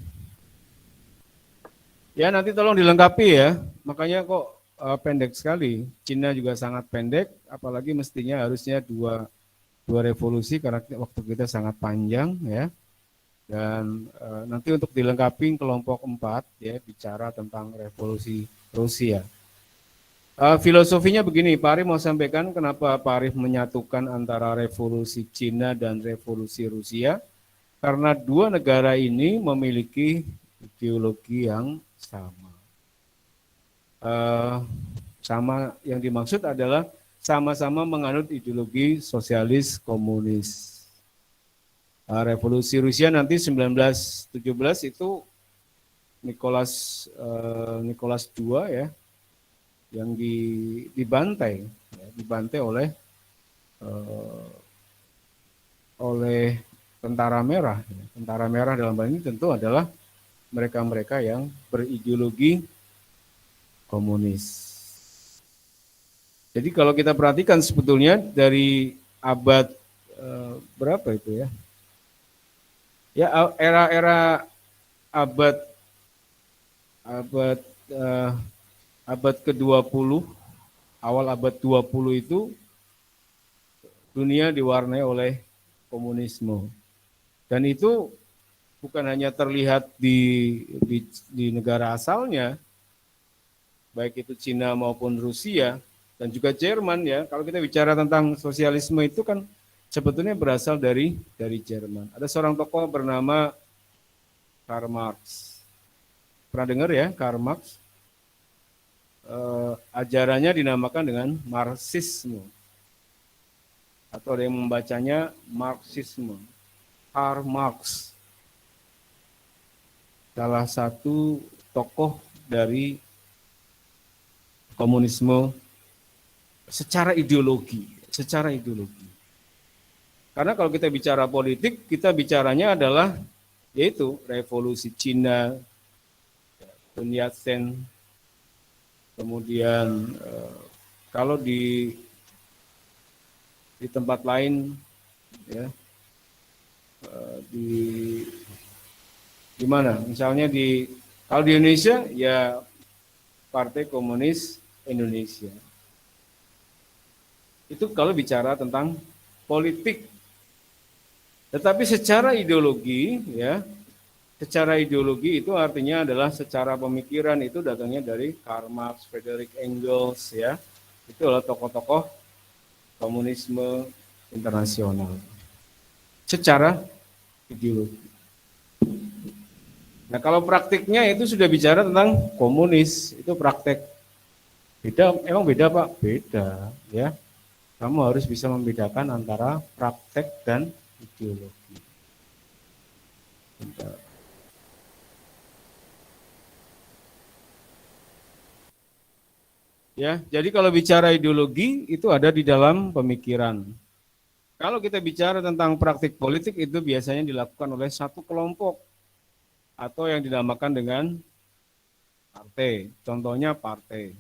Ya nanti tolong dilengkapi ya, makanya kok pendek sekali. Cina juga sangat pendek, apalagi mestinya harusnya dua revolusi karena waktu kita sangat panjang ya. Dan nanti untuk dilengkapi kelompok 4 ya bicara tentang revolusi Rusia. Filosofinya begini, Pak Arif mau sampaikan kenapa Pak Arif menyatukan antara revolusi Cina dan revolusi Rusia. Karena dua negara ini memiliki ideologi yang sama yang dimaksud adalah sama-sama menganut ideologi sosialis komunis. Revolusi Rusia nanti 1917 itu Nicholas II ya yang dibantai oleh tentara merah. Tentara merah dalam hal ini tentu adalah mereka-mereka yang berideologi komunis. Jadi kalau kita perhatikan sebetulnya dari abad berapa itu ya? Ya era-era abad ke-20, awal abad 20 itu dunia diwarnai oleh komunisme. Dan itu bukan hanya terlihat di negara asalnya, baik itu Cina maupun Rusia, dan juga Jerman ya. Kalau kita bicara tentang sosialisme itu kan sebetulnya berasal dari Jerman. Ada seorang tokoh bernama Karl Marx. Pernah dengar ya Karl Marx? Ajarannya dinamakan dengan Marxisme. Atau ada yang membacanya Marxisme. Karl Marx. Salah satu tokoh dari komunisme secara ideologi. secara ideologi. Karena kalau kita bicara politik, kita bicaranya adalah yaitu revolusi Cina, Sun Yat-sen, kemudian kalau di tempat lain ya di mana? Misalnya kalau di Indonesia ya Partai Komunis Indonesia. Itu kalau bicara tentang politik. Tetapi secara ideologi ya, secara ideologi itu artinya adalah secara pemikiran itu datangnya dari Karl Marx, Friedrich Engels ya. Itu adalah tokoh-tokoh komunisme internasional. Secara ideologi. Nah, kalau praktiknya itu sudah bicara tentang komunis, itu praktek. Beda, emang beda Pak? Beda, ya. Kamu harus bisa membedakan antara praktek dan ideologi. Bentar. Ya, jadi kalau bicara ideologi itu ada di dalam pemikiran. Kalau kita bicara tentang praktik politik itu biasanya dilakukan oleh satu kelompok atau yang dinamakan dengan partai. Contohnya partai.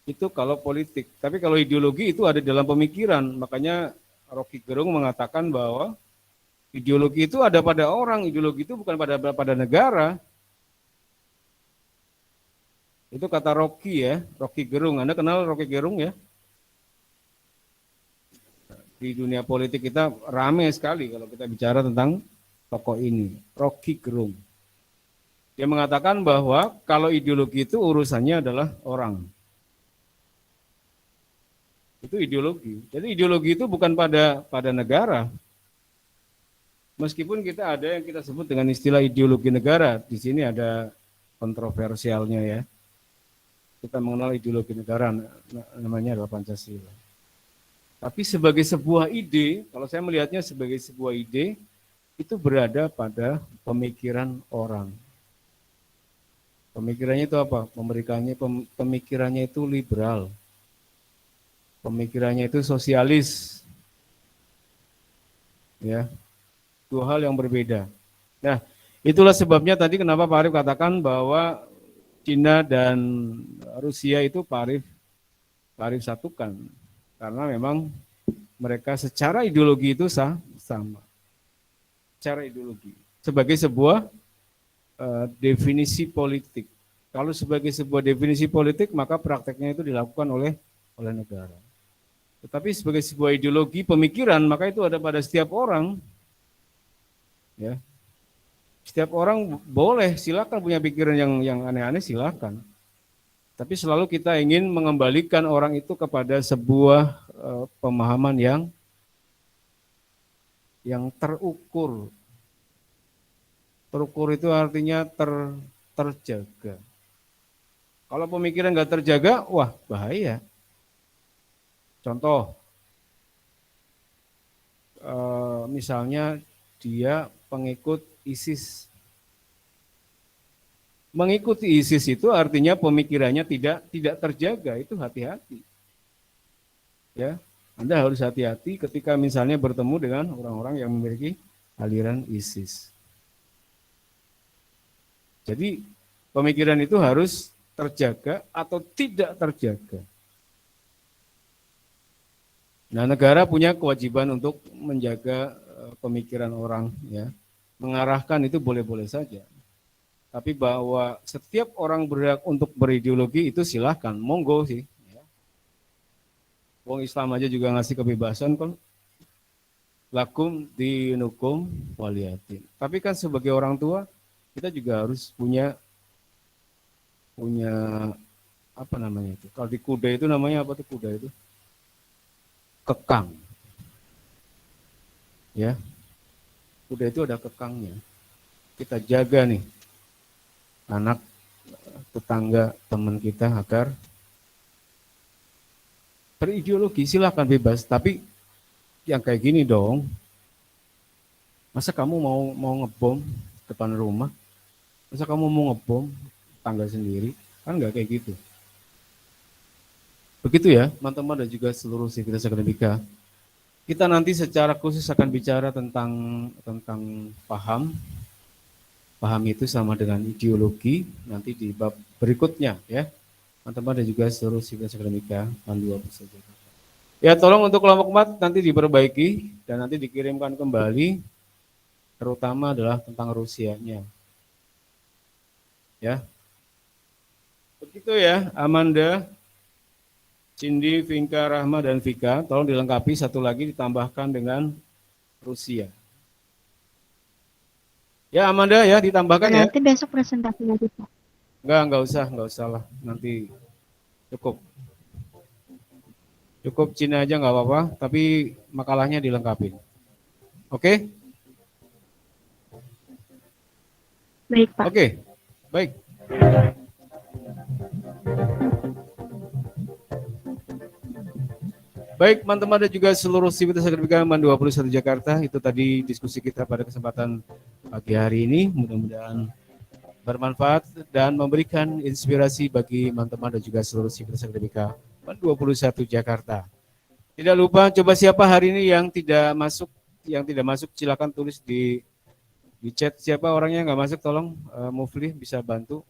Itu kalau politik. Tapi kalau ideologi itu ada di dalam pemikiran. Makanya Rocky Gerung mengatakan bahwa ideologi itu ada pada orang, ideologi itu bukan pada negara. Itu kata Rocky ya, Rocky Gerung. Anda kenal Rocky Gerung ya? Di dunia politik kita ramai sekali kalau kita bicara tentang tokoh ini, Rocky Gerung. Dia mengatakan bahwa kalau ideologi itu urusannya adalah orang. Itu ideologi. Jadi ideologi itu bukan pada negara. Meskipun kita ada yang kita sebut dengan istilah ideologi negara, di sini ada kontroversialnya ya. Kita mengenal ideologi negara, namanya adalah Pancasila. Tapi sebagai sebuah ide, kalau saya melihatnya sebagai sebuah ide, itu berada pada pemikiran orang. Pemikirannya itu apa? Pemikirannya itu liberal. Pemikirannya itu sosialis. Ya. Dua hal yang berbeda. Nah, itulah sebabnya tadi kenapa Pak Arief katakan bahwa Cina dan Rusia itu Pak Arief satukan. Karena memang mereka secara ideologi itu sama. Secara ideologi. Sebagai sebuah definisi politik. Kalau sebagai sebuah definisi politik, maka prakteknya itu dilakukan oleh negara. Tetapi sebagai sebuah ideologi pemikiran, maka itu ada pada setiap orang. Ya. Setiap orang boleh, silakan punya pikiran yang aneh-aneh, silakan. Tapi selalu kita ingin mengembalikan orang itu kepada sebuah pemahaman yang terukur. Terukur itu artinya terjaga. Kalau pemikiran nggak terjaga, wah bahaya. Contoh, misalnya dia pengikut ISIS. Mengikuti ISIS itu artinya pemikirannya tidak terjaga, itu hati-hati. Ya, Anda harus hati-hati ketika misalnya bertemu dengan orang-orang yang memiliki aliran ISIS. Jadi pemikiran itu harus terjaga atau tidak terjaga. Nah, negara punya kewajiban untuk menjaga pemikiran orang, ya. Mengarahkan itu boleh-boleh saja. Tapi bahwa setiap orang berhak untuk berideologi itu silahkan, monggo sih. Ya. Wong Islam aja juga ngasih kebebasan kan. Lakum dinukum waliyatin. Tapi kan sebagai orang tua kita juga harus punya apa namanya itu? Kalau di kuda itu namanya apa tuh kuda itu? Kekang. Ya. Kuda itu ada kekangnya. Kita jaga nih anak tetangga teman kita agar berideologi, silakan bebas, tapi yang kayak gini dong. Masa kamu mau ngebom depan rumah? Masa kamu mau ngebom tangga sendiri? Kan nggak kayak gitu. Begitu ya, teman-teman dan juga seluruh sivitas akademika Kita nanti secara khusus akan bicara tentang paham. Paham itu sama dengan ideologi, nanti di bab berikutnya ya. Teman-teman dan juga seluruh sivitas akademika Pandu saja. Ya, tolong untuk kelompok 4 nanti diperbaiki dan nanti dikirimkan kembali, terutama adalah tentang Rusianya. Ya. Begitu ya, Amanda, Cindy, Vinka, Rahma, dan Vika, tolong dilengkapi satu lagi ditambahkan dengan Rusia. Ya Amanda ya, ditambahkan ya. Nanti besok presentasi lagi Pak. Enggak usah lah, nanti cukup. Cukup Cina aja nggak apa-apa, tapi makalahnya dilengkapi. Oke? Baik Pak. Oke, baik. Baik, teman-teman dan juga seluruh sivitas akademika MAN 21 Jakarta, itu tadi diskusi kita pada kesempatan pagi hari ini. Mudah-mudahan bermanfaat dan memberikan inspirasi bagi teman-teman dan juga seluruh sivitas akademika MAN 21 Jakarta. Tidak lupa, coba siapa hari ini yang tidak masuk, silakan tulis di chat siapa orangnya yang nggak masuk, tolong Mufli bisa bantu.